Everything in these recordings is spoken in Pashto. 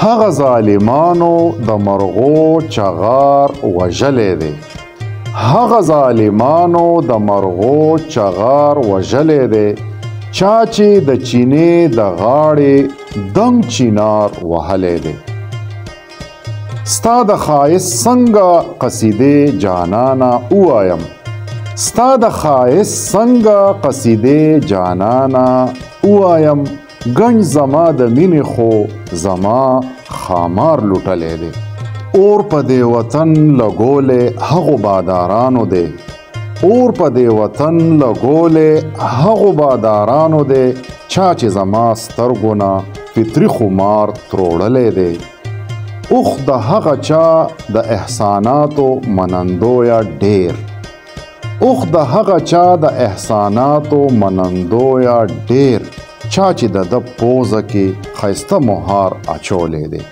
هغه ظالمانو د مرغو چغار وژلی دی. هغه ظالمانو د مرغو چغار وژلی دی، چا چې د چینې د غاړې دنګ چینار وهلی دی. ستا د ښایست څنګه قصیدې جانانه ووایم، ستا د ښایست څنګه قصیدې جانانه ووایم، ګنج زما د مینې خو زما خامار لوټلی دی. اور په دې وطن لګولی هغو بادارانو دی، اور په دې وطن لګولی هغو بادارانو دی، چا چې زما سترګو نه فطري خمار تروړلی دی. اوخ د هغه چا د احساناتو منندویه ډیر، اوخ د هغه چا د احساناتو منندویه ډیر، چا چې د ده پوزه کې ښایسته مهار اچولی دی.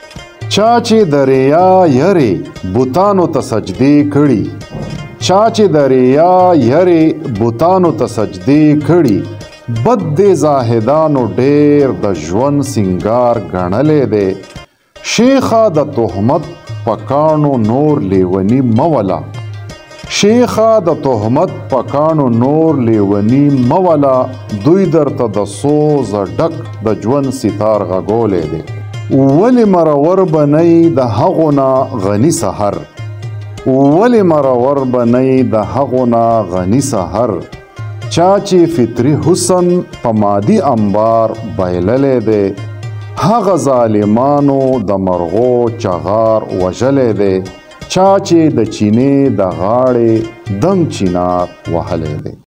چا چې د ریا یرې بوتانو ته سجدې کړي، چا چې د ریا یرې بوتانو ته سجدې کړي، بد دې زاهدانو ډیر د ژوند سینګار ګڼلی دی. شیخه د تهمت په کاڼو نور لیوني موله، شیخه د تهمت په کاڼو نور لیوني موله، دوی درته د سوز ډک د ژوند ستار غږولی دی. ولې مرور بنئ د هغو نه غني سحر، ولې مرور بنئ د هغو نه غني سحر، چا چې فطري حسن په مادي انبار بایللی دی. هغه ظالمانو د مرغو چغار وژلی دی، چا چې د چینې د غاړې دنګ چینار وهلی دی.